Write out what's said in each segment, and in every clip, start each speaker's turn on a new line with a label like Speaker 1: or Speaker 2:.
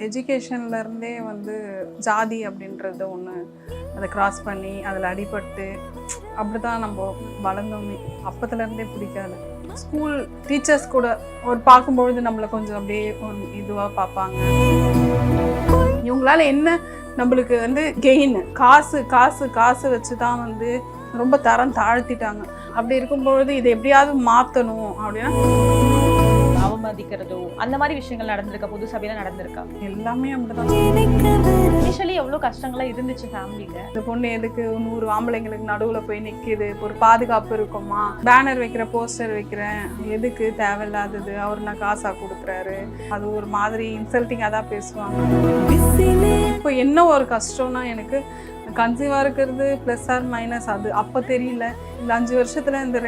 Speaker 1: எஜுகேஷன்லேருந்தே வந்து ஜாதி அப்படின்றது ஒன்று அதை கிராஸ் பண்ணி அதில் அடிபட்டு அப்படி தான் நம்ம வளர்ந்தோமே. அப்பத்துலேருந்தே பிடிக்காது. ஸ்கூல் டீச்சர்ஸ் கூட ஒரு பார்க்கும்பொழுது நம்மளை கொஞ்சம் அப்படியே ஒரு இதுவாக பார்ப்பாங்க. இவங்களால என்ன நம்மளுக்கு வந்து கெயின் காசு காசு காசு வச்சு தான் வந்து ரொம்ப தரம் தாழ்த்திட்டாங்க. அப்படி இருக்கும்பொழுது இதை எப்படியாவது மாற்றணும் அப்படின்னா
Speaker 2: அவமதிக்கிறதோ அந்த மாதிரி விஷயங்கள் நடந்திருக்கா? பொது சபையில நடந்திருக்கா?
Speaker 1: எல்லாமே அப்படிதான்.
Speaker 2: இனிஷியலி எவ்வளோ கஷ்டங்கள்லாம் இருந்துச்சு ஃபேமிலிக்கு.
Speaker 1: இந்த பொண்ணு எதுக்கு 100 ஆம்பளைங்களுக்கு நடுவில் போய் நிற்கிது, ஒரு பாதுகாப்பு இருக்குமா, பேனர் வைக்கிற போஸ்டர் வைக்கிறேன் எதுக்கு, தேவையில்லாதது, அவர் நான் காசா கொடுக்குறாரு, அது ஒரு மாதிரி இன்சல்ட்டிங்காக தான் பேசுவாங்க. இப்போ என்ன ஒரு கஷ்டம்னா எனக்கு கன்சீவாக இருக்கிறது ப்ளஸ் ஆர் மைனஸ் அது அப்போ தெரியல. இந்த 5 வருஷத்தில் இந்த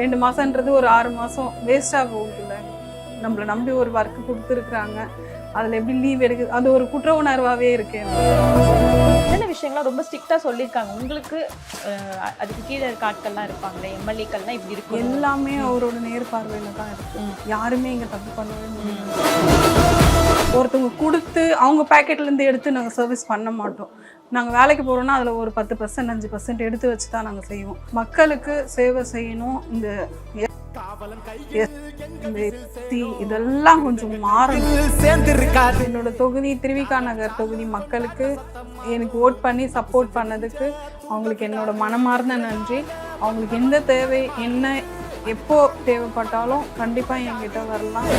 Speaker 1: 2 மாதன்றது ஒரு 6 மாதம் வேஸ்ட்டாக போகுதுல்ல. நம்மளை நம்பி ஒரு ஒர்க்கு கொடுத்துருக்குறாங்க, அதில் எப்படி லீவ் எடுக்குது, அது ஒரு குற்ற உணர்வாகவே இருக்கு.
Speaker 2: என்னென்ன விஷயங்கள்லாம் ரொம்ப ஸ்ட்ரிக்டாக சொல்லியிருக்காங்க உங்களுக்கு? அதுக்கு கீழே இருக்க ஆட்கள்லாம் இருப்பாங்களே, எம்எல்ஏக்கள்லாம் இப்படி இருக்கும்.
Speaker 1: எல்லாமே அவரோட நேர்பார்வையில் தான் இருக்கு. யாருமே இங்கே தப்பு பண்ணவே முடியாது. ஒருத்தவங்க கொடுத்து அவங்க பேக்கெட்லேருந்து எடுத்து நாங்கள் சர்வீஸ் பண்ண மாட்டோம். நாங்கள் வேலைக்கு போகிறோன்னா அதில் ஒரு 10% 5% எடுத்து வச்சு தான் நாங்கள் செய்வோம். மக்களுக்கு சேவை செய்யணும். இந்த இதெல்லாம் கொஞ்சம் மாறணும். என்னோட தொகுதி திருவிக நகர் தொகுதி மக்களுக்கு எனக்கு ஓட் பண்ணி சப்போர்ட் பண்ணதுக்கு அவங்களுக்கு என்னோட மனமார்ந்த நன்றி. அவங்களுக்கு எந்த தேவை என்ன எப்போ தேவைப்பட்டாலும் கண்டிப்பாக என்கிட்ட வரலாம்.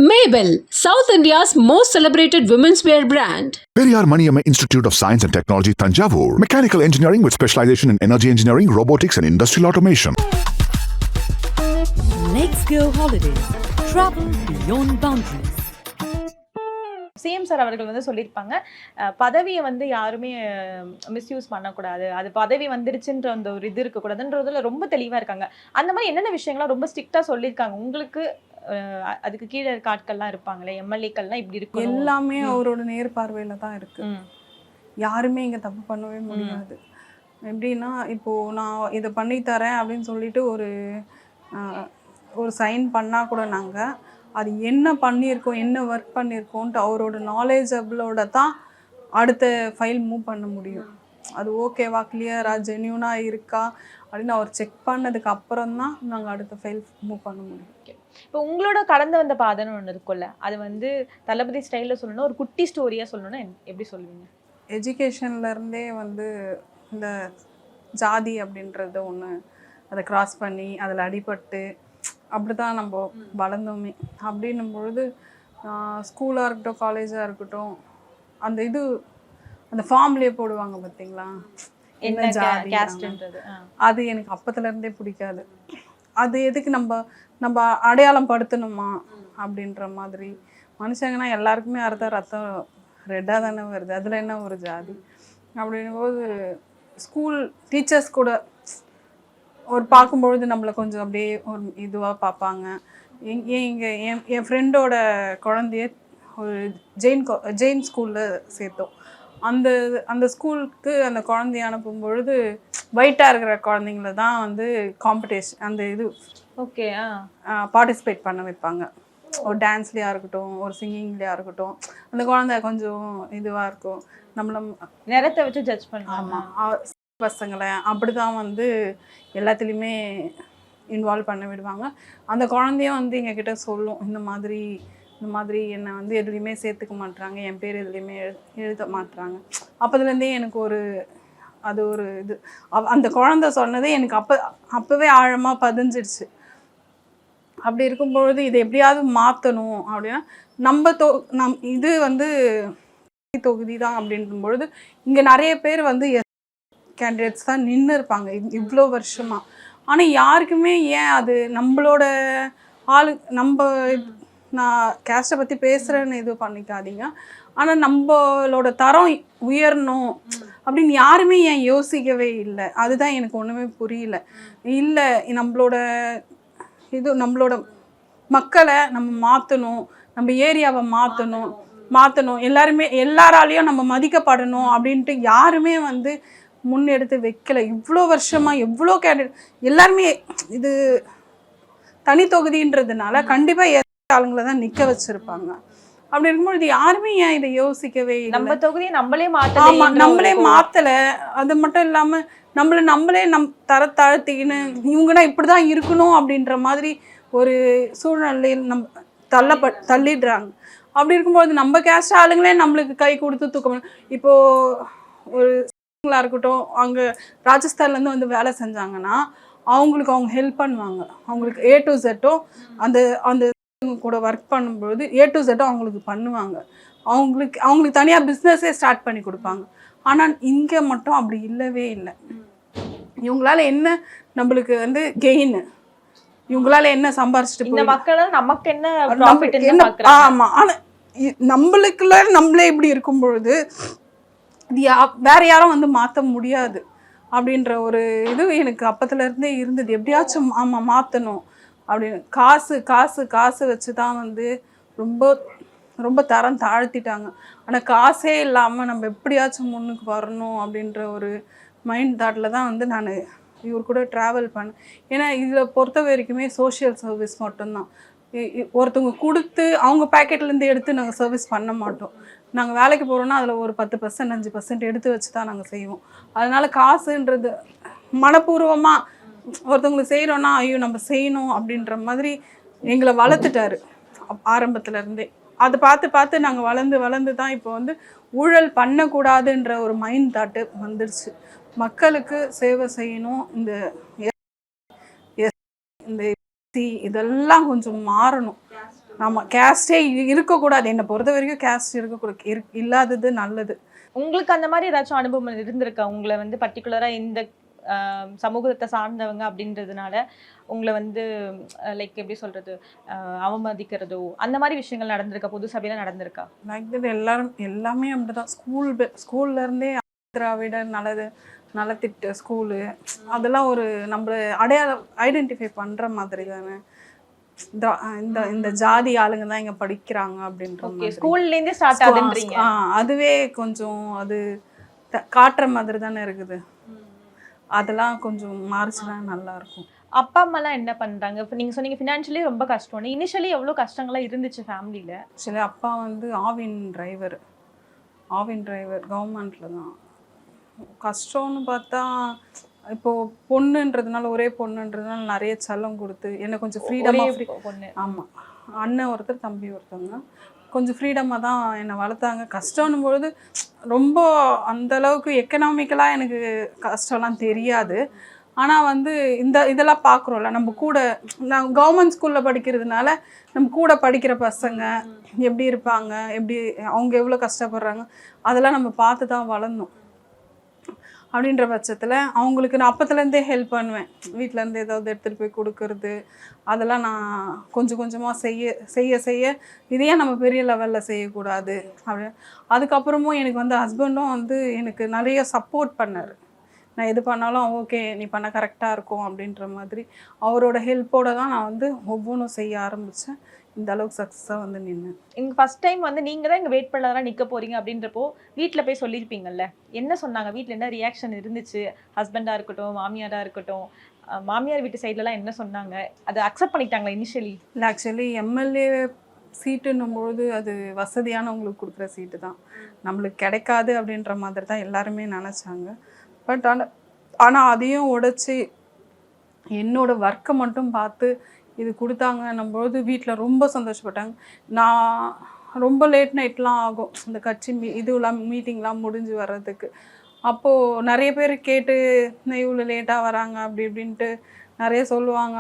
Speaker 3: Mabel, South India's most celebrated women's wear brand.
Speaker 4: Periyar Maniyamma Institute of Science and Technology, Tanjavur. Mechanical engineering with specialization in energy engineering, robotics and industrial automation.
Speaker 5: Let's go holidays. Travel beyond boundaries.
Speaker 2: CM sir அவர்கள் வந்து சொல்லியிருப்பாங்க, பதவியை வந்து யாருமே misuse பண்ணக்கூடாது, அது பதவி வந்துடுச்சுன்ற அந்த ஒரு இது இருக்கக்கூடாதுன்றதுல ரொம்ப தெளிவாக இருக்காங்க. அந்த மாதிரி என்னென்ன விஷயங்கள்லாம் ரொம்ப ஸ்ட்ரிக்டாக சொல்லியிருக்காங்க உங்களுக்கு? அதுக்கு கீழே இருக்க ஆட்கள்லாம் இருப்பாங்களே, எம்எல்ஏக்கள்லாம் இப்படி இருக்கும்.
Speaker 1: எல்லாமே அவரோட நேர்பார்வையில் தான் இருக்கு. யாருமே இங்கே தப்பு பண்ணவே முடியாது. எப்படின்னா இப்போது நான் இதை பண்ணித்தரேன் அப்படின்னு சொல்லிட்டு ஒரு சைன் பண்ணால் கூட நாங்கள் அது என்ன பண்ணியிருக்கோம், என்ன ஒர்க் பண்ணியிருக்கோன்ட்டு அவரோட நாலேஜபிளோட தான் அடுத்த ஃபைல் மூவ் பண்ண முடியும். அது ஓகேவா, கிளியராக ஜென்யூனாக இருக்கா அப்படின்னு அவர் செக் பண்ணதுக்கு அப்புறம் தான் நாங்கள் அடுத்த ஃபைல் மூவ் பண்ண முடியும்.
Speaker 2: இப்போ உங்களோட கடந்து வந்த பாதைன்னு ஒன்று இருக்குல்ல, அது வந்து தளபதி ஸ்டைலில் சொல்லணும்னா ஒரு குட்டி ஸ்டோரியாக சொல்லணும்னா எப்படி சொல்லுவீங்க?
Speaker 1: எஜுகேஷன்லேருந்தே வந்து இந்த ஜாதி அப்படின்றது ஒன்று அதை கிராஸ் பண்ணி அதில் அடிபட்டு அப்படி தான் நம்ம வளர்ந்தோமே. அப்படின்னும் பொழுது ஸ்கூலாக இருக்கட்டும் காலேஜாக இருக்கட்டும் அந்த ஃபார்ம்லேயே போடுவாங்க பார்த்தீங்களா, என்ன ஜாதி, அது எனக்கு அப்பத்துலேருந்தே பிடிக்காது. அது எதுக்கு நம்ம அடையாளம் படுத்தணுமா அப்படின்ற மாதிரி. மனுஷங்கன்னா எல்லாருக்குமே ரத்தம் ரெட்டாக தானே வருது, அதில் என்ன ஒரு ஜாதி அப்படின்னும்போது ஸ்கூல் டீச்சர்ஸ் கூட ஒரு பார்க்கும்பொழுது நம்மளை கொஞ்சம் அப்படியே ஒரு இதுவாக பார்ப்பாங்க. இங்கே என் ஃப்ரெண்டோட குழந்தைய ஒரு ஜெயின் ஸ்கூலில் சேர்த்தோம். அந்த ஸ்கூலுக்கு அந்த குழந்தைய அனுப்பும் பொழுது ஒயிட்டாக இருக்கிற குழந்தைங்கள தான் வந்து காம்படிஷன் அந்த இது
Speaker 2: ஓகே
Speaker 1: பார்ட்டிசிபேட் பண்ண வைப்பாங்க. ஒரு டான்ஸ்லையா இருக்கட்டும், ஒரு சிங்கிங்லையா இருக்கட்டும். அந்த குழந்தை கொஞ்சம் இதுவாக இருக்கும், நம்மள
Speaker 2: நேரத்தை வச்சு ஜட்ஜ் பண்ணலாம்.
Speaker 1: ஆமாம், பசங்களை அப்படி தான் வந்து எல்லாத்துலேயுமே இன்வால்வ் பண்ண விடுவாங்க. அந்த குழந்தையும் வந்து எங்ககிட்ட சொல்லும், இந்த மாதிரி என்னை வந்து எதுலேயுமே சேர்த்துக்க மாட்டுறாங்க, என் பேர் எதுலேயுமே எழுத மாட்டுறாங்க. அப்போதுலேருந்தே எனக்கு அது ஒரு இது அந்த குழந்தை சொன்னதே எனக்கு அப்போவே ஆழமாக பதிஞ்சிடுச்சு. அப்படி இருக்கும்பொழுது இதை எப்படியாவது மாற்றணும் அப்படின்னா இது வந்து தொகுதி தான் அப்படின்னும் பொழுது இங்கே நிறைய பேர் வந்து கேண்டிடேட்ஸ் தான் நின்று இருப்பாங்க இவ்வளோ வருஷமாக. ஆனால் யாருக்குமே ஏன் அது நம்மளோட நான் கேஸ்ட்டை பற்றி பேசுகிறேன்னு இது பண்ணிக்காதீங்க, ஆனால் நம்மளோட தரம் உயரணும் அப்படின்னு யாருமே ஏன் யோசிக்கவே இல்லை. அதுதான் எனக்கு ஒன்றுமே புரியல. இல்லை, நம்மளோட மக்களை நம்ம மாற்றணும், நம்ம ஏரியாவை மாற்றணும், எல்லாராலையும் நம்ம மதிக்கப்படணும் அப்படின்ட்டு யாருமே வந்து முன்னெடுத்து வைக்கல. இவ்வளோ வருஷமாக எவ்வளோ கேண்டிடேட் எல்லாருமே இது தனி தொகுதின்றதுனால கண்டிப்பாக ஆளுங்களை தான் நிக்க வச்சிருப்பாங்க. அப்படி இருக்கும்போது யாருமே ஏன் இதை யோசிக்கவே இல்லை?
Speaker 2: நம்ம தொகுதியை நம்மளே
Speaker 1: ஆமா, நம்மளே
Speaker 2: மாத்தல.
Speaker 1: மாத்தல. அது மட்டும் இல்லாம நம்மளே தர தாழ்த்திக்கின்னு இவங்கன்னா இப்படிதான் இருக்கணும் அப்படின்ற மாதிரி ஒரு சூழ்நிலையில் தள்ளிடுறாங்க. அப்படி இருக்கும்போது நம்ம கேஸ்ட் ஆளுங்களே நம்மளுக்கு கை கொடுத்து தூக்கம். இப்போ ஒரு இருக்கட்டும், அங்க ராஜஸ்தான்ல இருந்து வந்து வேலை செஞ்சாங்கன்னா அவங்களுக்கு அவங்க ஹெல்ப் பண்ணுவாங்க. அவங்களுக்கு A to Z அந்த அந்த கூட ஒர்க் பண்ணும்போது A to Z அவங்களுக்கு பண்ணுவாங்க. அவங்களுக்கு தனியா பிஸ்னஸே ஸ்டார்ட் பண்ணி கொடுப்பாங்க. ஆனா இங்க மட்டும் அப்படி இல்லவே இல்லை. இவங்களால என்ன நம்மளுக்கு வந்து கெயின், இவங்களால என்ன சம்பாரிச்சுட்டு
Speaker 2: இந்த மக்களால நமக்கு என்ன
Speaker 1: நம்மளுக்கு
Speaker 2: ப்ராஃபிட்
Speaker 1: என்ன?
Speaker 2: பாக்குறாங்க.
Speaker 1: ஆமா, ஆனா நம்மளுக்குள்ள நம்மளே இப்படி இருக்கும் பொழுது இது வேற யாரும் வந்து மாத்த முடியாது அப்படின்ற ஒரு இது எனக்கு அப்பத்துல இருந்தே இருந்தது. எப்படியாச்சும் ஆமா மாத்தணும் அப்படின்னு. காசு வச்சுதான் வந்து ரொம்ப ரொம்ப தரம் தாழ்த்திட்டாங்க. ஆனா காசே இல்லாம நம்ம எப்படியாச்சும் முன்னுக்கு வரணும் அப்படின்ற ஒரு மைண்ட் தாட்டில் தான் வந்து நான் இவர் கூட ட்ராவல் பண்ணேன். ஏன்னா இதில் பொறுத்த வரைக்குமே சோஷியல் சர்வீஸ் மட்டும்தான். ஒருத்தவங்க கொடுத்து அவங்க பேக்கெட்லேருந்து எடுத்து நாங்கள் சர்வீஸ் பண்ண மாட்டோம். நாங்கள் வேலைக்கு போகிறோன்னா அதில் ஒரு 10% 5% எடுத்து வச்சு தான் நாங்கள் செய்வோம். அதனால் காசுன்றது மனப்பூர்வமாக ஒருத்தவங்களுக்கு செய்கிறோன்னா ஐயோ நம்ம செய்யணும் அப்படின்ற மாதிரி எங்களை வளர்த்துட்டாரு ஆரம்பத்துலேருந்தே. அதை பார்த்து நாங்கள் வளர்ந்து தான் இப்போ வந்து ஊழல் பண்ணக்கூடாதுன்ற ஒரு மைண்ட் தாட்டு வந்துடுச்சு. மக்களுக்கு சேவை செய்யணும். இந்த இதெல்லாம் கொஞ்சம் மாறணும். ஆமாம், கேஸ்டே இருக்கக்கூடாது. என்னை பொறுத்த வரைக்கும் கேஸ்ட் இருக்கக்கூடாது, இல்லாதது நல்லது.
Speaker 2: உங்களுக்கு அந்த மாதிரி ஏதாச்சும் அனுபவம் இருந்திருக்கா? உங்களை வந்து பர்டிகுலரா இந்த சமூகத்தை சார்ந்தவங்க அப்படின்றதுனால உங்களை வந்து லைக் எப்படி சொல்றது, அவமதிக்கிறதோ அந்த மாதிரி விஷயங்கள் நடந்திருக்கா? பொது சபையில நடந்திருக்கா?
Speaker 1: லைக் தட் எல்லாமே அப்படிதான். ஸ்கூல்ல இருந்தே திராவிடர் நலத்திட்ட ஸ்கூலு அதெல்லாம் ஒரு நம்மள ஐடென்டிஃபை பண்ற மாதிரி தானே. இந்த ஜாதி ஆளுங்க தான் இங்க படிக்கிறாங்க அப்படின்ற மாதிரி
Speaker 2: ஸ்கூல்ல இருந்தே ஸ்டார்ட் ஆகுதுன்றீங்க.
Speaker 1: அதுவே கொஞ்சம் அது காட்டுற மாதிரி தானே இருக்குது. அதெல்லாம் கொஞ்சம் மாறிச்சுன்னா நல்லா இருக்கும்.
Speaker 2: அப்பா அம்மாலாம் என்ன பண்றாங்க? இப்போ நீங்க சொன்னீங்க ஃபினான்ஷியலி ரொம்ப கஷ்டம். இனிஷியலி எவ்வளோ கஷ்டங்கள்லாம் இருந்துச்சு ஃபேமிலியில?
Speaker 1: ஆக்சுவலி அப்பா வந்து ஆவின் டிரைவர் கவர்மெண்ட்ல தான். கஷ்டம்னு பார்த்தா இப்போது பொண்ணுன்றதுனால ஒரே பொண்ணுன்றதுனால நிறைய செல்லம் கொடுத்து என்னை கொஞ்சம் ஃப்ரீடமாக
Speaker 2: பொண்ணு.
Speaker 1: ஆமாம், அண்ணன் ஒருத்தர் தம்பி ஒருத்தவங்க கொஞ்சம் ஃப்ரீடமாக தான் என்னை வளர்த்தாங்க. கஷ்டம்னும் பொழுது ரொம்ப அந்தளவுக்கு எக்கனாமிக்கலாக எனக்கு கஷ்டம்லாம் தெரியாது. ஆனால் வந்து இதெல்லாம் பார்க்குறோம்ல நம்ம கூட. நான் கவர்மெண்ட் ஸ்கூலில் படிக்கிறதுனால நம்ம கூட படிக்கிற பசங்க எப்படி இருப்பாங்க, அவங்க எவ்வளோ கஷ்டப்படுறாங்க அதெல்லாம் நம்ம பார்த்து தான் வளர்ந்தோம். அப்படின்ற பட்சத்தில் அவங்களுக்கு நான் அப்பத்துலேருந்தே ஹெல்ப் பண்ணுவேன். வீட்டிலேருந்து ஏதாவது எடுத்துகிட்டு போய் கொடுக்கறது அதெல்லாம் நான் கொஞ்சமாக செய்ய இதையே நம்ம பெரிய லெவலில் செய்யக்கூடாது அப்படின்னு. அதுக்கப்புறமும் எனக்கு வந்து ஹஸ்பண்டும் வந்து எனக்கு நிறைய சப்போர்ட் பண்ணார். நான் எது பண்ணாலும் ஓகே நீ பண்ண கரெக்டாக இருக்கும் அப்படின்ற மாதிரி அவரோட ஹெல்ப்போடு தான் நான் வந்து ஒவ்வொன்றும் செய்ய ஆரம்பித்தேன். இந்த அளவுக்கு சக்ஸஸாக வந்து நின்று.
Speaker 2: இங்கே ஃபர்ஸ்ட் டைம் வந்து நீங்கள் தான் இங்கே வெயிட் பண்ணலாம் நிற்க போகிறீங்க அப்படின்றப்போ வீட்டில் போய் சொல்லியிருப்பீங்கல்ல, என்ன சொன்னாங்க? வீட்டில் என்ன ரியாக்ஷன் இருந்துச்சு? ஹஸ்பண்டாக இருக்கட்டும், மாமியாராக இருக்கட்டும், மாமியார் வீட்டு சைட்லலாம் என்ன சொன்னாங்க? அதை அக்செப்ட் பண்ணிட்டாங்களா இனிஷியலி?
Speaker 1: இல்லை, ஆக்சுவலி எம்எல்ஏ சீட்டுன்னும்போது அது வசதியானவங்களுக்கு கொடுக்குற சீட்டு தான், நம்மளுக்கு கிடைக்காது அப்படின்ற மாதிரி தான் எல்லாருமே நினச்சாங்க. பட் ஆனால் அதையும் உடைச்சி என்னோட ஒர்க்கை மட்டும் பார்த்து இது கொடுத்தாங்கன்னும்போது வீட்டில் ரொம்ப சந்தோஷப்பட்டாங்க. நான் ரொம்ப லேட் நைட்லாம் ஆகும் இந்த கட்சி இதுலாம் மீட்டிங்லாம் முடிஞ்சு வர்றதுக்கு. அப்போது நிறைய பேர் கேட்டு இவ்வளோ லேட்டாக வராங்க அப்படி இப்படின்ட்டு நிறைய சொல்லுவாங்க.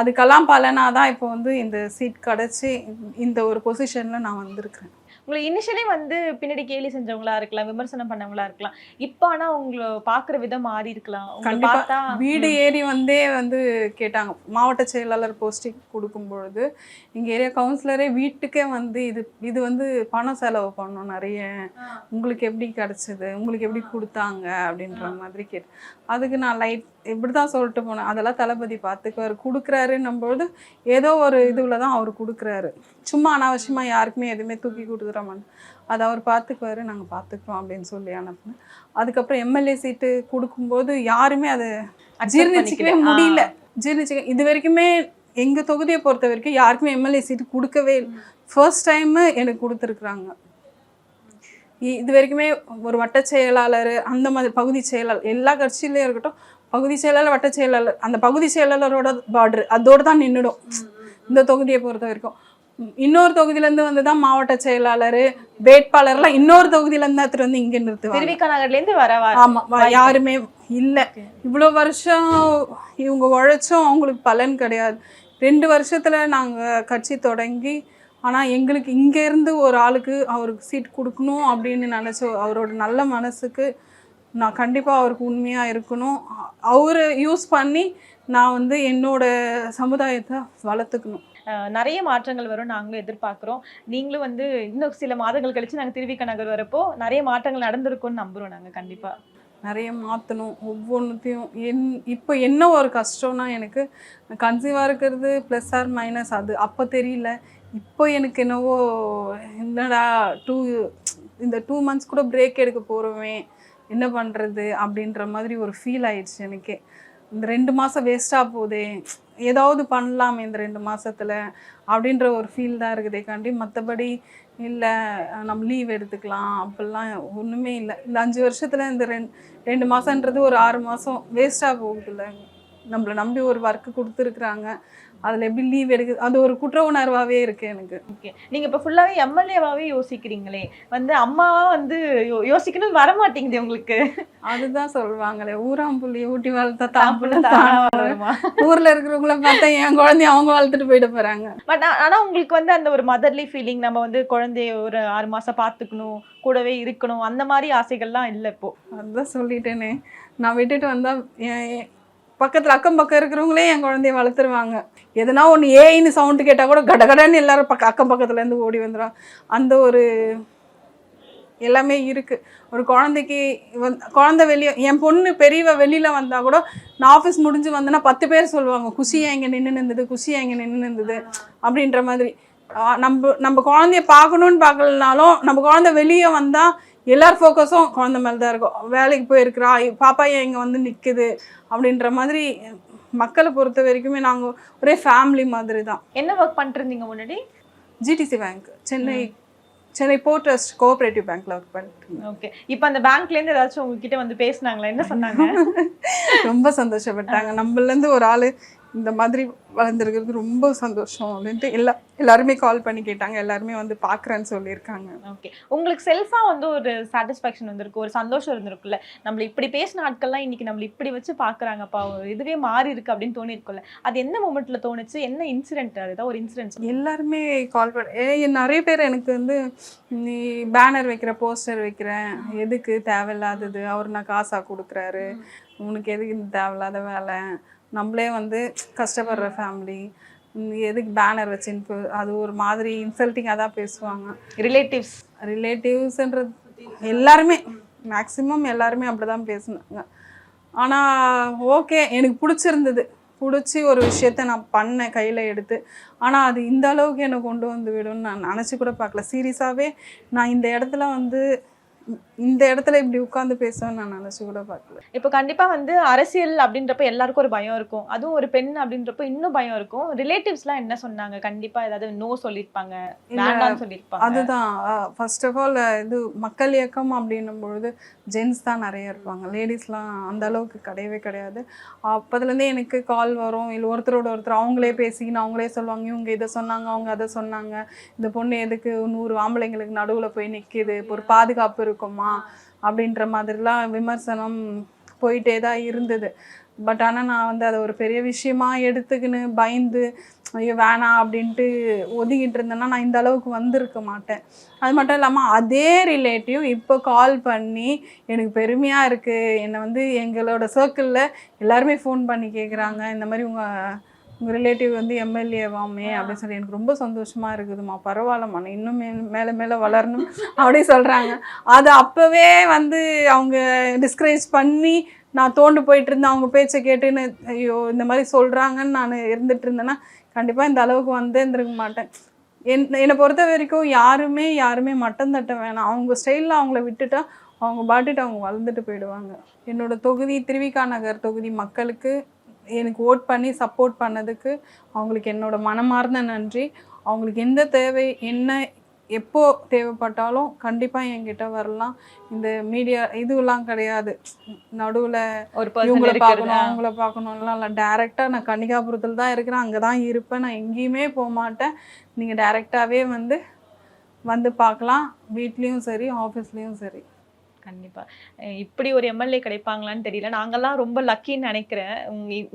Speaker 1: அதுக்கெல்லாம் பலனாதான் இப்போ வந்து இந்த சீட் கிடச்சி இந்த ஒரு பொசிஷனில் நான் வந்திருக்கிறேன்.
Speaker 2: உங்களை இனிஷியலி வந்து பின்னாடி கேலி செஞ்சவங்களா இருக்கலாம், விமர்சனம் பண்ணவங்களா இருக்கலாம். இப்போ ஆனால் உங்களை பார்க்குற விதம் மாறி இருக்கலாம்.
Speaker 1: கண்டிப்பா வீடு ஏறி வந்து கேட்டாங்க. மாவட்ட செயலாளர் போஸ்டிங் கொடுக்கும்பொழுது எங்கள் ஏரியா கவுன்சிலரே வீட்டுக்கே வந்து இது வந்து பணம் செலவு பண்ணணும் நிறைய, உங்களுக்கு எப்படி கிடச்சிது, உங்களுக்கு எப்படி கொடுத்தாங்க அப்படின்ற மாதிரி கேட்டு. அதுக்கு நான் இப்படி தான் சொல்லிட்டு போனேன். அதெல்லாம் தளபதி பார்த்துக்குவார், கொடுக்குறாருன்னும்போது ஏதோ ஒரு இதுவில் தான் அவர் கொடுக்குறாரு. சும்மா அனாவசியமாக யாருக்குமே எதுவுமே தூக்கி கொடுத்துறமான்னு அதை அவர் பார்த்துக்குவாரு, நாங்கள் பார்த்துக்குறோம் அப்படின்னு சொல்லி அனுப்புனேன். அதுக்கப்புறம் எம்எல்ஏ சீட்டு கொடுக்கும்போது யாருமே அதை ஜீர்ணிச்சிக்கவே முடியல. இது வரைக்குமே எங்கள் தொகுதியை பொறுத்த வரைக்கும் யாருக்குமே எம்எல்ஏ சீட்டு கொடுக்கவே இல்லை. ஃபர்ஸ்ட் டைமு எனக்கு கொடுத்துருக்குறாங்க. இது வரைக்குமே ஒரு வட்ட செயலாளர் அந்த மாதிரி பகுதி செயலாளர் எல்லா கட்சியிலையும் இருக்கட்டும், பகுதி செயலாளர் வட்ட செயலாளர் அந்த பகுதி செயலாளரோட பார்டர் அதோடு தான் நின்றுடும் இந்த தொகுதியை பொறுத்த வரைக்கும். இன்னொரு தொகுதியிலேருந்து வந்து தான் மாவட்ட செயலாளர் வேட்பாளர்லாம் இன்னொரு தொகுதியிலேருந்து எடுத்துட்டு வந்து இங்கே நிறுத்துவாங்க.
Speaker 2: திருவிக நகர்லேருந்து வரவா?
Speaker 1: ஆமாம், யாருமே இல்லை. இவ்வளோ வருஷம் இவங்க உழைச்சும் அவங்களுக்கு பலன் கிடையாது. 2 வருஷத்தில் நாங்கள் கட்சி தொடங்கி, ஆனால் எங்களுக்கு இங்கேருந்து ஒரு ஆளுக்கு அவருக்கு சீட் கொடுக்கணும் அப்படின்னு நினச்ச அவரோட நல்ல மனசுக்கு நான் கண்டிப்பாக அவருக்கு உண்மையாக இருக்கணும். அவரை யூஸ் பண்ணி நான் வந்து என்னோட சமுதாயத்தை வளர்த்துக்கணும்.
Speaker 2: நிறைய மாற்றங்கள் வரும் நாங்களும் எதிர்பார்க்குறோம். நீங்களும் வந்து இன்னும் சில மாதங்கள் கழிச்சு நாங்கள் திருவிக நகர் வரப்போ நிறைய மாற்றங்கள் நடந்திருக்கும்னு நம்புகிறோம். நாங்கள் கண்டிப்பாக
Speaker 1: நிறைய மாற்றணும் ஒவ்வொன்றுத்தையும். இப்போ என்ன ஒரு கஷ்டம்னா, எனக்கு கன்சீவாக இருக்கிறது ப்ளஸ் ஆர் மைனஸ் அது அப்போ தெரியல. இப்போ எனக்கு என்னவோ என்னடா இந்த 2 months கூட பிரேக் எடுக்க போகிறோமே, என்ன பண்ணுறது அப்படின்ற மாதிரி ஒரு ஃபீல் ஆயிடுச்சு எனக்கு. இந்த 2 மாதம் வேஸ்ட்டாக போதே, ஏதாவது பண்ணலாமே இந்த 2 மாதத்தில் அப்படின்ற ஒரு ஃபீல் தான் இருக்குதே காண்டி, மற்றபடி இல்லை நம்ம லீவ் எடுத்துக்கலாம் அப்படிலாம் ஒன்றுமே இல்லை. இந்த 5 வருஷத்தில் இந்த 2 மாதன்றது ஒரு 6 மாதம் வேஸ்ட்டாக போகுதுல்ல. நம்மளை நம்பி ஒரு ஒர்க்கு கொடுத்துருக்குறாங்க, அதில் எப்படி லீவ் எடுக்குது, அது ஒரு குற்ற உணர்வாகவே இருக்குது எனக்கு.
Speaker 2: ஓகே, நீங்கள் இப்போ ஃபுல்லாகவே எம்எல்ஏவாகவே யோசிக்கிறீங்களே, வந்து அம்மாவா வந்து யோசிக்கணும் வர மாட்டேங்குது உங்களுக்கு.
Speaker 1: அதுதான் சொல்லுவாங்களே, ஊராம்புள்ளி ஊட்டி வளர்த்தா தாம்புள்ள தானமா. ஊரில் இருக்கிறவங்கள பார்த்தா என் குழந்தைய அவங்க வளர்த்துட்டு போயிட போகிறாங்க.
Speaker 2: பட் ஆனால் உங்களுக்கு வந்து அந்த ஒரு மதர்லி ஃபீலிங், நம்ம வந்து குழந்தைய ஒரு 6 மாதம் பார்த்துக்கணும், கூடவே இருக்கணும், அந்த மாதிரி ஆசைகள்லாம் இல்லை இப்போ?
Speaker 1: அதுதான் சொல்லிட்டேனே, நான் விட்டுட்டு வந்தால் பக்கத்தில் அக்கம் பக்கம் இருக்கிறவங்களே என் குழந்தைய வளர்த்துருவாங்க. எதனா ஒன்று ஏன்னு சவுண்டு கேட்டால் கூட கடகடன்னு எல்லாரும் அக்கம் பக்கத்துலேருந்து ஓடி வந்துடும். அந்த ஒரு எல்லாமே இருக்குது. ஒரு குழந்தைக்கு குழந்தை வெளியே, என் பொண்ணு பெரியவ வெளியில் வந்தால் கூட நான் ஆஃபீஸ் முடிஞ்சு வந்தேன்னா 10 பேர் சொல்லுவாங்க, குஷியாக இங்கே நின்று இருந்தது, குஷியாக இங்கே நின்று இருந்தது அப்படின்ற மாதிரி. நம்ம குழந்தைய பார்க்கணுன்னு பார்க்கலனாலும் நம்ம குழந்தை வெளியே வந்தால் எல்லார் ஃபோக்கஸும் குழந்தை மேலே தான் இருக்கும். வேலைக்கு போயிருக்கிறா, பாப்பா ஏன் இங்கே வந்து நிற்குது அப்படின்ற மாதிரி. மக்களை பொறுத்த வரைக்குமே நாங்கள் ஒரே ஃபேமிலி மாதிரி தான்.
Speaker 2: என்ன ஒர்க் பண்ணிருந்தீங்க முன்னாடி?
Speaker 1: GTC bank, Chennai board trust cooperative பேங்க்ல ஒர்க் பண்ணிட்டு.
Speaker 2: ஓகே, இப்போ அந்த பேங்க்லேருந்து ஏதாச்சும் உங்ககிட்ட வந்து பேசினாங்களா? என்ன சொன்னாங்க?
Speaker 1: ரொம்ப சந்தோஷப்பட்டாங்க. நம்மளேருந்து ஒரு ஆள் இந்த மாதிரி வளர்ந்துருக்கிறது ரொம்ப சந்தோஷம் அப்படின்ட்டு எல்லாருமே கால் பண்ணி கேட்டாங்க. எல்லாருமே வந்து பார்க்குறேன்னு சொல்லியிருக்காங்க.
Speaker 2: ஓகே, உங்களுக்கு செல்ஃபாக வந்து ஒரு சாட்டிஸ்ஃபேக்ஷன் வந்திருக்கு, ஒரு சந்தோஷம் இருந்திருக்குல்ல, நம்மள இப்படி பேசின ஆட்கள்லாம் இன்னைக்கு நம்மள இப்படி வச்சு பார்க்குறாங்கப்பா, இதுவே மாறி இருக்கு அப்படின்னு தோணிருக்குல்ல, அது எந்த மூமெண்ட்டில் தோணுச்சு? என்ன இன்சிடென்ட்? அதுதான் ஒரு இன்சிடென்ட்.
Speaker 1: எல்லாருமே கால் பண்ண நிறைய பேர் எனக்கு வந்து, நீ பேனர் வைக்கிற, போஸ்டர் வைக்கிறேன், எதுக்கு தேவையில்லாதது, அவர் நான் காசாக கொடுக்குறாரு, உனக்கு எதுக்கு இந்த தேவையில்லாத வேலை, நம்மளே வந்து கஷ்டப்படுற ஃபேமிலி, எதுக்கு பேனர் வச்சுன்னு, அது ஒரு மாதிரி இன்சல்ட்டிங்காக தான் பேசுவாங்க. ரிலேட்டிவ்ஸ்ன்றது எல்லாருமே மேக்ஸிமம் எல்லாருமே அப்படி தான் பேசுனாங்க. ஆனால் ஓகே, எனக்கு பிடிச்சிருந்தது, பிடிச்சி ஒரு விஷயத்த நான் பண்ணேன் கையில் எடுத்து. ஆனால் அது இந்த அளவுக்கு என்னை கொண்டு வந்து விடும்னு நான் நினச்சி கூட பார்க்கல. சீரியஸாகவே நான் இந்த இடத்துல இப்படி உட்காந்து பேசுவேன்னு நான் நினச்சி கூட பார்க்கல.
Speaker 2: இப்போ கண்டிப்பாக வந்து அரசியல் அப்படின்றப்ப எல்லாருக்கும் ஒரு பயம் இருக்கும், அதுவும் ஒரு பெண் அப்படின்றப்ப இன்னும் பயம் இருக்கும். ரிலேட்டிவ்ஸ்லாம் என்ன சொன்னாங்க? கண்டிப்பாக ஏதாவது நோ சொல்லியிருப்பாங்க, வேண்டாம்னு சொல்லியிருப்பாங்க.
Speaker 1: அதுதான் ஃபர்ஸ்ட் ஆஃப் ஆல், இது மக்கள் இயக்கம் அப்படின்னும் பொழுது ஜென்ஸ் தான் நிறைய இருப்பாங்க, லேடிஸ்லாம் அந்த அளவுக்கு கிடையவே கிடையாது. அப்போதுலேருந்தே எனக்கு கால் வரும், இல்லை ஒருத்தரோட ஒருத்தர் அவங்களே பேசிக்கின்னு அவங்களே சொல்லுவாங்க, இவங்க இதை சொன்னாங்க, அவங்க அதை சொன்னாங்க, இந்த பொண்ணு எதுக்கு 100 ஆம்பளைங்களுக்கு நடுவில் போய் நிற்கிது, ஒரு பாதுகாப்பு இருக்குமா அப்படின்ற மாதிரிலாம் விமர்சனம் போயிட்டே தான் இருந்தது. பட் ஆனால் நான் வந்து அதை ஒரு பெரிய விஷயமா எடுத்துக்கின்னு பயந்து ஐயோ வேணாம் அப்படின்ட்டு ஒதுங்கிட்டு இருந்தேன்னா நான் இந்த அளவுக்கு வந்திருக்க மாட்டேன். அது மட்டும் இல்லாமல் அதே ரிலேட்டிவ் இப்போ கால் பண்ணி எனக்கு பெருமையாக இருக்குது, என்னை வந்து எங்களோட சர்க்கிளில் எல்லாருமே ஃபோன் பண்ணி கேட்குறாங்க, இந்த மாதிரி உங்கள் ரிலேட்டிவ் வந்து எம்எல்ஏவாமே அப்படின்னு சொல்லி. எனக்கு ரொம்ப சந்தோஷமாக இருக்குதுமா, பரவாயில்லம்மா, நான் இன்னும் மேலே மேலே வளரணும் அப்படி சொல்கிறாங்க. அது அப்போவே வந்து அவங்க டிஸ்கரேஜ் பண்ணி நான் தோண்டு போயிட்டு இருந்தேன், அவங்க பேச்சை கேட்டுன்னு ஐயோ இந்த மாதிரி சொல்கிறாங்கன்னு நான் இருந்துட்டு இருந்தேன்னா கண்டிப்பாக இந்த அளவுக்கு வந்து இருந்திருக்க மாட்டேன். என்னை பொறுத்த வரைக்கும் யாருமே மட்டம் தட்ட வேணாம், அவங்க ஸ்டைலில் அவங்கள விட்டுட்டா அவங்க பாட்டுட்டு அவங்க வளர்ந்துட்டு போயிடுவாங்க. என்னோடய தொகுதி திருவிக நகர் தொகுதி மக்களுக்கு எனக்கு ஓட் பண்ணி சப்போர்ட் பண்ணதுக்கு அவங்களுக்கு என்னோட மனமார்ந்த நன்றி. அவங்களுக்கு எந்த தேவை என்ன எப்போ தேவைப்பட்டாலும் கண்டிப்பாக என்கிட்ட வரலாம். இந்த மீடியா இதுவெல்லாம் கிடையாது, நடுவில்
Speaker 2: ஒரு
Speaker 1: இவங்கள
Speaker 2: பர்சன்
Speaker 1: பார்க்கணும் அவங்கள பார்க்கணும்லாம் இல்லை. டேரெக்டாக நான் கன்னிகாபுரத்தில் தான் இருக்கிறேன், அங்கே தான் இருப்பேன், நான் எங்கேயுமே போக மாட்டேன். நீங்கள் டேரெக்டாகவே வந்து பார்க்கலாம், வீட்லேயும் சரி ஆஃபீஸ்லேயும் சரி.
Speaker 2: கண்டிப்பா. இப்படி ஒரு எம்எல்ஏ கிடைப்பாங்களான்னு தெரியல. நாங்கெல்லாம் ரொம்ப லக்கின்னு நினைக்கிறேன்.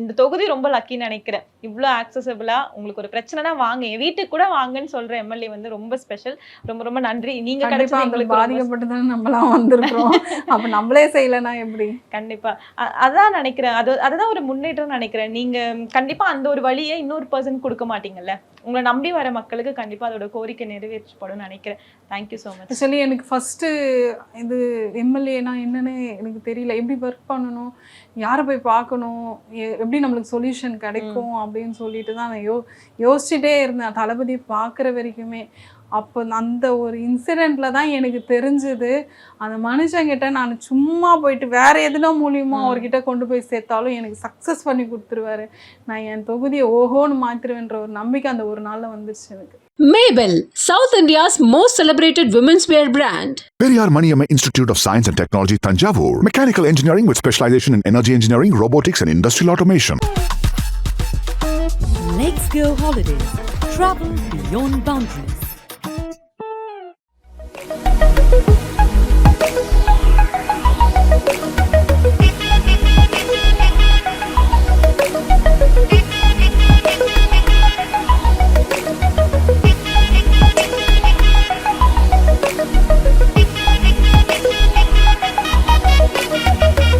Speaker 2: இந்த தொகுதி ரொம்ப லக்கின்னு நினைக்கிறேன். இவ்வளோ ஆக்சசபிளா உங்களுக்கு ஒரு பிரச்சனைனா வாங்க, என் வீட்டுக்கு கூட வாங்கன்னு சொல்ற எம்எல்ஏ வந்து ரொம்ப ஸ்பெஷல். ரொம்ப ரொம்ப நன்றி. நீங்க கிடைச்சது எங்களுக்கு
Speaker 1: பாதிக்கப்பட்டு தானே நம்மளாம் வந்திருக்கிறோம். அப்போ நம்மளே செய்யலைன்னா எப்படி?
Speaker 2: கண்டிப்பா. அதான் நினைக்கிறேன். அதுதான் ஒரு முன்னேற்றம் நினைக்கிறேன். நீங்க கண்டிப்பா அந்த ஒரு வழியை இன்னொரு பர்சன் கொடுக்க மாட்டீங்கல்ல. உங்களை நம்பி வர மக்களுக்கு கண்டிப்பா அதோட கோரிக்கை நிறைவேற்றப்படும் நினைக்கிறேன். Thank you so much.
Speaker 1: ஆக்சுவலி எனக்கு ஃபஸ்ட்டு இது எம்எல்ஏனா என்னன்னு எனக்கு தெரியல, எப்படி ஒர்க் பண்ணணும், யாரை போய் பார்க்கணும், எப்படி நம்மளுக்கு சொல்யூஷன் கிடைக்கும் அப்படின்னு சொல்லிட்டு தான் நான் யோசிச்சுட்டே இருந்தேன் தளபதி பார்க்குற வரைக்குமே. அப்போ அந்த ஒரு இன்சிடெண்ட்டில் தான் எனக்கு தெரிஞ்சுது, அந்த மனுஷங்கிட்ட நான் சும்மா போயிட்டு வேறு எதுனா மூலியமாக அவர்கிட்ட கொண்டு போய் சேர்த்தாலும் எனக்கு சக்ஸஸ் பண்ணி கொடுத்துருவாரு. நான் என் தொகுதியை ஓஹோன்னு மாற்றிடுவேன்ற ஒரு நம்பிக்கை அந்த ஒரு நாளில் வந்துருச்சு எனக்கு.
Speaker 3: Maybell, South India's most celebrated women's wear brand.
Speaker 4: Periyar Maniamma Institute of Science and Technology, Tanjavur. Mechanical engineering with specialization in energy engineering, robotics and industrial automation.
Speaker 5: Let's go holiday. Travel beyond boundaries.